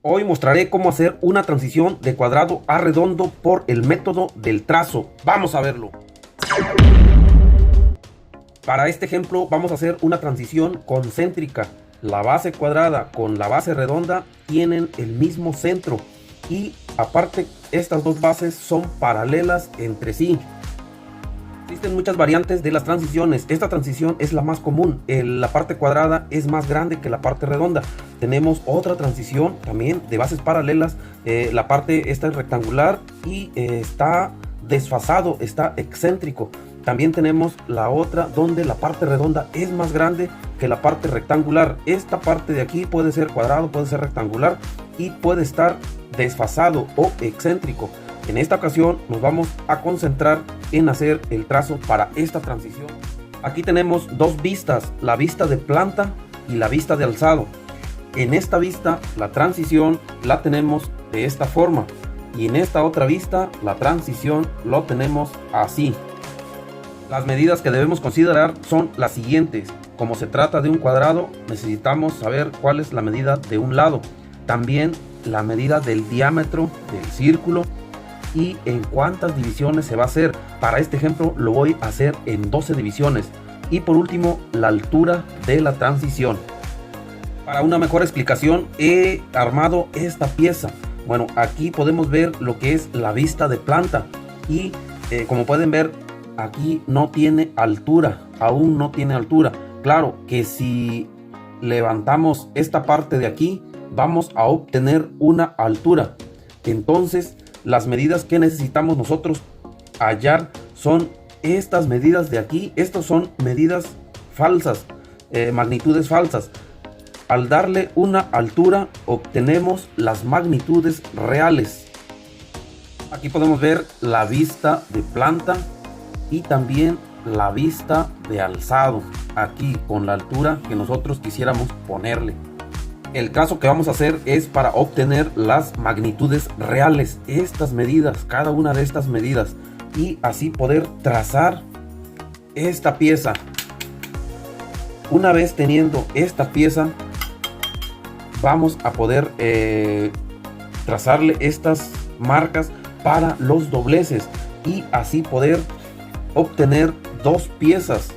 Hoy mostraré cómo hacer una transición de cuadrado a redondo por el método del trazo. Vamos a verlo. Para este ejemplo vamos a hacer una transición concéntrica. La base cuadrada con la base redonda tienen el mismo centro y aparte estas dos bases son paralelas entre sí. Existen muchas variantes de las transiciones. Esta transición es la más común. La parte cuadrada es más grande que la parte redonda. Tenemos otra transición también de bases paralelas. La parte esta es rectangular y está desfasado, está excéntrico. También tenemos la otra donde la parte redonda es más grande que la parte rectangular. Esta parte de aquí puede ser cuadrado, puede ser rectangular y puede estar desfasado o excéntrico. En esta ocasión nos vamos a concentrar en hacer el trazo para esta transición. Aquí tenemos dos vistas, la vista de planta y la vista de alzado. En esta vista la transición la tenemos de esta forma y en esta otra vista la transición lo tenemos así. Las medidas que debemos considerar son las siguientes. Como se trata de un cuadrado, necesitamos saber cuál es la medida de un lado, también la medida del diámetro del círculo y en cuántas divisiones se va a hacer. Para este ejemplo lo voy a hacer en 12 divisiones. Y por último, la altura de la transición. Para una mejor explicación he armado esta pieza. Bueno, aquí podemos ver lo que es la vista de planta y como pueden ver, aquí no tiene altura, aún no tiene altura. Claro que si levantamos esta parte de aquí vamos a obtener una altura. Entonces las medidas que necesitamos nosotros hallar son estas medidas de aquí. Estas son medidas falsas, magnitudes falsas. Al darle una altura obtenemos las magnitudes reales. Aquí podemos ver la vista de planta y también la vista de alzado, aquí con la altura que nosotros quisiéramos ponerle. El trazo que vamos a hacer es para obtener las magnitudes reales, estas medidas, cada una de estas medidas, y así poder trazar esta pieza. Una vez teniendo esta pieza vamos a poder trazarle estas marcas para los dobleces y así poder obtener dos piezas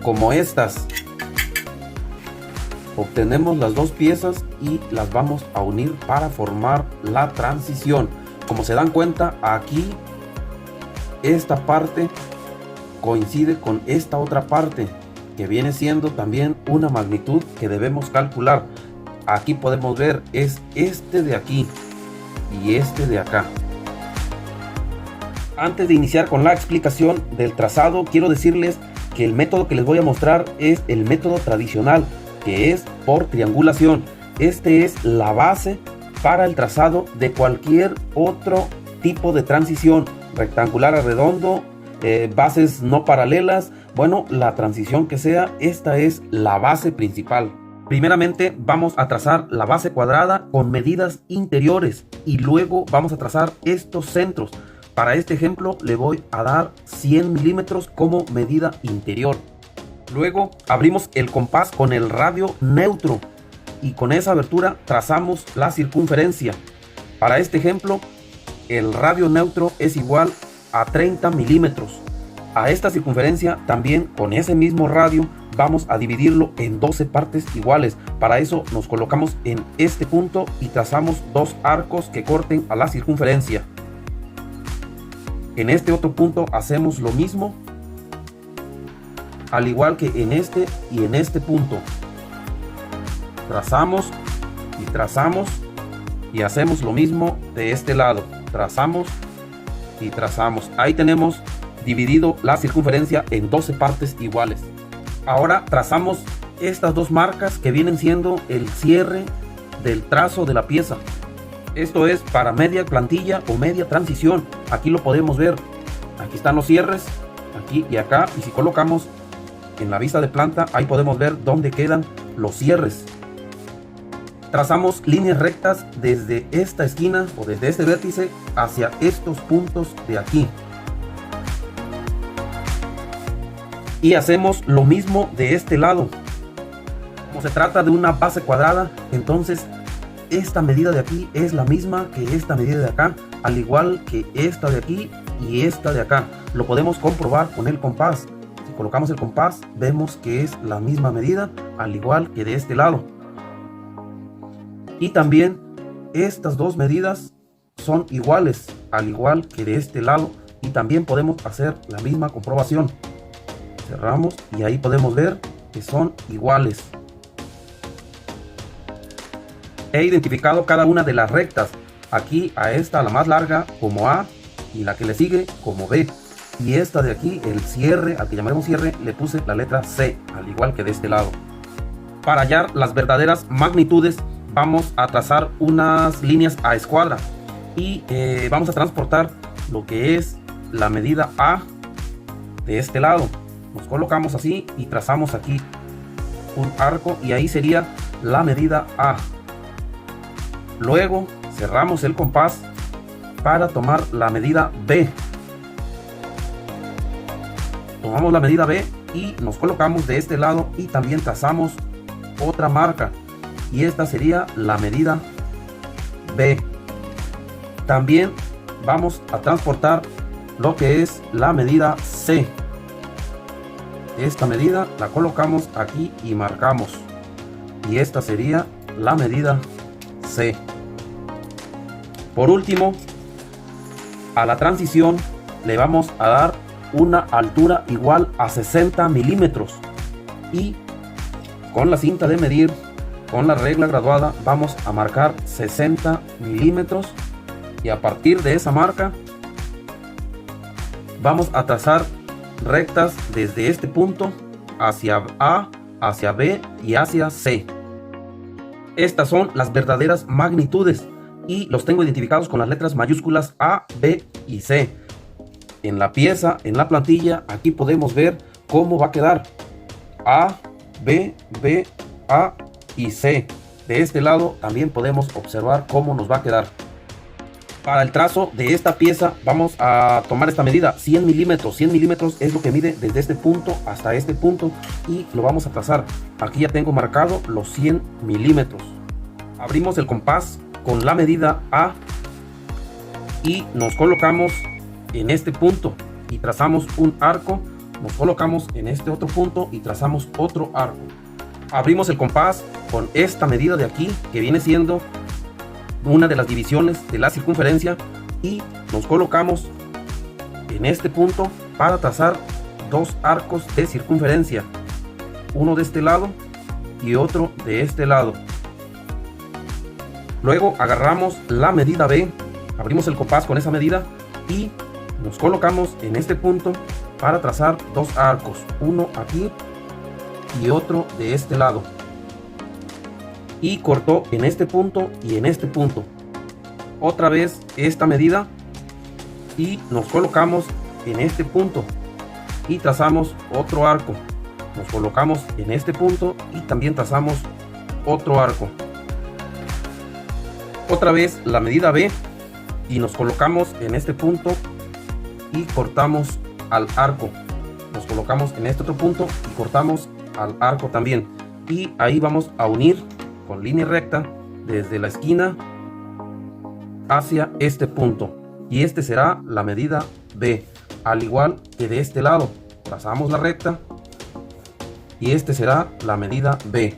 como estas. Obtenemos las dos piezas y las vamos a unir para formar la transición. Como se dan cuenta, aquí esta parte coincide con esta otra parte que viene siendo también una magnitud que debemos calcular. Aquí podemos ver es este de aquí y este de acá. Antes de iniciar con la explicación del trazado, quiero decirles que el método que les voy a mostrar es el método tradicional, que es por triangulación. Este es la base para el trazado de cualquier otro tipo de transición, rectangular a redondo, bases no paralelas. Bueno, la transición que sea, esta es la base principal. Primeramente vamos a trazar la base cuadrada con medidas interiores y luego vamos a trazar estos centros. Para este ejemplo le voy a dar 100 milímetros como medida interior. Luego abrimos el compás con el radio neutro y con esa abertura trazamos la circunferencia. Para este ejemplo el radio neutro es igual a 30 milímetros. A esta circunferencia también con ese mismo radio vamos a dividirlo en 12 partes iguales. Para eso nos colocamos en este punto y trazamos dos arcos que corten a la circunferencia. En este otro punto hacemos lo mismo, al igual que en este y en este punto. Trazamos y hacemos lo mismo de este lado. Trazamos y trazamos. Ahí tenemos dividido la circunferencia en 12 partes iguales. Ahora trazamos estas dos marcas que vienen siendo el cierre del trazo de la pieza. Esto es para media plantilla o media transición. Aquí lo podemos ver. Aquí están los cierres, aquí y acá. Y si colocamos en la vista de planta, ahí podemos ver dónde quedan los cierres. Trazamos líneas rectas desde esta esquina o desde este vértice hacia estos puntos de aquí. Y hacemos lo mismo de este lado. Como se trata de una base cuadrada, entonces esta medida de aquí es la misma que esta medida de acá, al igual que esta de aquí y esta de acá. Lo podemos comprobar con el compás. Si colocamos el compás, vemos que es la misma medida, al igual que de este lado. Y también estas dos medidas son iguales, al igual que de este lado, y también podemos hacer la misma comprobación. Cerramos y ahí podemos ver que son iguales. He identificado cada una de las rectas. Aquí a esta, la más larga, como A, y la que le sigue como B. Y esta de aquí, el cierre, al que llamaremos cierre, le puse la letra C, al igual que de este lado. Para hallar las verdaderas magnitudes, vamos a trazar unas líneas a escuadra. Y vamos a transportar lo que es la medida A de este lado. Nos colocamos así y trazamos aquí un arco, y ahí sería la medida A. Luego cerramos el compás para tomar la medida B. Tomamos la medida B y nos colocamos de este lado y también trazamos otra marca, y esta sería la medida B. También vamos a transportar lo que es la medida C. Esta medida la colocamos aquí y marcamos, y esta sería la medida C. Por último, a la transición le vamos a dar una altura igual a 60 milímetros, y con la cinta de medir, con la regla graduada, vamos a marcar 60 milímetros, y a partir de esa marca vamos a trazar rectas desde este punto hacia A, hacia B y hacia C. Estas son las verdaderas magnitudes y los tengo identificados con las letras mayúsculas A, B y C. En la pieza, en la plantilla, aquí podemos ver cómo va a quedar A, B, B, A y C. De este lado también podemos observar cómo nos va a quedar. Para el trazo de esta pieza vamos a tomar esta medida, 100 milímetros. 100 milímetros es lo que mide desde este punto hasta este punto, y lo vamos a trazar. Aquí ya tengo marcado los 100 milímetros. Abrimos el compás con la medida A y nos colocamos en este punto y trazamos un arco. Nos colocamos en este otro punto y trazamos otro arco. Abrimos el compás con esta medida de aquí, que viene siendo una de las divisiones de la circunferencia, y nos colocamos en este punto para trazar dos arcos de circunferencia, uno de este lado y otro de este lado. Luego agarramos la medida B, abrimos el compás con esa medida y nos colocamos en este punto para trazar dos arcos, uno aquí y otro de este lado, y cortó en este punto y en este punto. Otra vez esta medida y nos colocamos en este punto y trazamos otro arco. Nos colocamos en este punto y también trazamos otro arco. Otra vez la medida B y nos colocamos en este punto y cortamos al arco. Nos colocamos en este otro punto y cortamos al arco también, y ahí vamos a unir con línea recta desde la esquina hacia este punto, y este será la medida B, al igual que de este lado. Trazamos la recta y este será la medida B.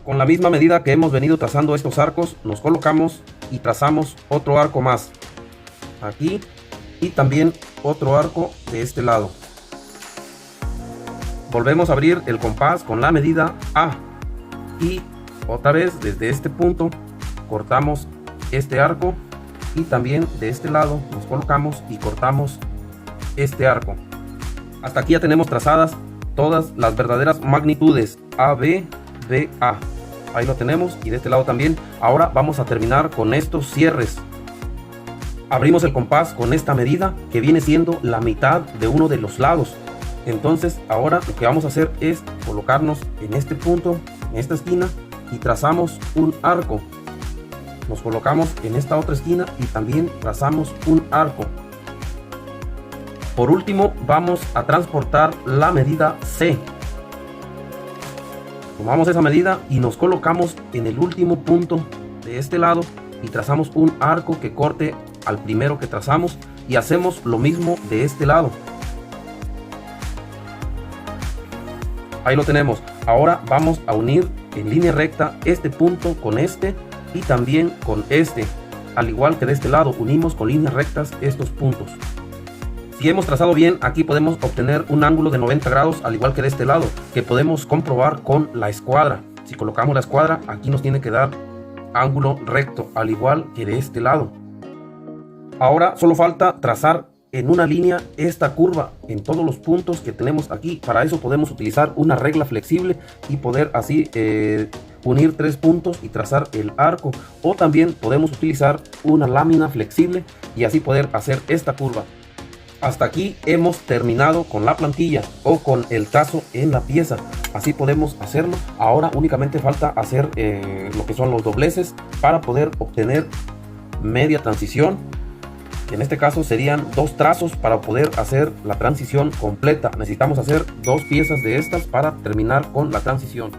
Con la misma medida que hemos venido trazando estos arcos, nos colocamos y trazamos otro arco más aquí y también otro arco de este lado. Volvemos a abrir el compás con la medida A y otra vez desde este punto cortamos este arco, y también de este lado nos colocamos y cortamos este arco. Hasta aquí ya tenemos trazadas todas las verdaderas magnitudes A, B, B, A. Ahí lo tenemos, y de este lado también. Ahora vamos a terminar con estos cierres. Abrimos el compás con esta medida, que viene siendo la mitad de uno de los lados. Entonces ahora lo que vamos a hacer es colocarnos en este punto, en esta esquina, y trazamos un arco. Nos colocamos en esta otra esquina y también trazamos un arco. Por último vamos a transportar la medida C. Tomamos esa medida y nos colocamos en el último punto de este lado y trazamos un arco que corte al primero que trazamos, y hacemos lo mismo de este lado. Ahí lo tenemos. Ahora vamos a unir en línea recta este punto con este y también con este. Al igual que de este lado, unimos con líneas rectas estos puntos. Si hemos trazado bien, aquí podemos obtener un ángulo de 90 grados, al igual que de este lado, que podemos comprobar con la escuadra. Si colocamos la escuadra, aquí nos tiene que dar ángulo recto, al igual que de este lado. Ahora solo falta trazar en una línea esta curva en todos los puntos que tenemos aquí. Para eso podemos utilizar una regla flexible y poder así unir 3 puntos y trazar el arco, o también podemos utilizar una lámina flexible y así poder hacer esta curva. Hasta aquí hemos terminado con la plantilla o con el trazo en la pieza. Así podemos hacerlo. Ahora únicamente falta hacer lo que son los dobleces para poder obtener media transición. En este caso serían 2 trazos para poder hacer la transición completa. Necesitamos hacer 2 piezas de estas para terminar con la transición.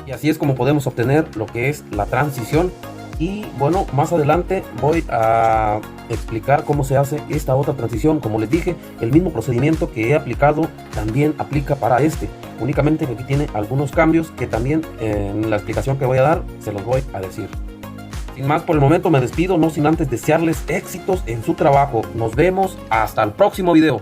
Y así es como podemos obtener lo que es la transición. Y bueno, más adelante voy a explicar cómo se hace esta otra transición. Como les dije, el mismo procedimiento que he aplicado también aplica para este. Únicamente que aquí tiene algunos cambios que también en la explicación que voy a dar se los voy a decir. Sin más por el momento me despido, no sin antes desearles éxitos en su trabajo. Nos vemos hasta el próximo video.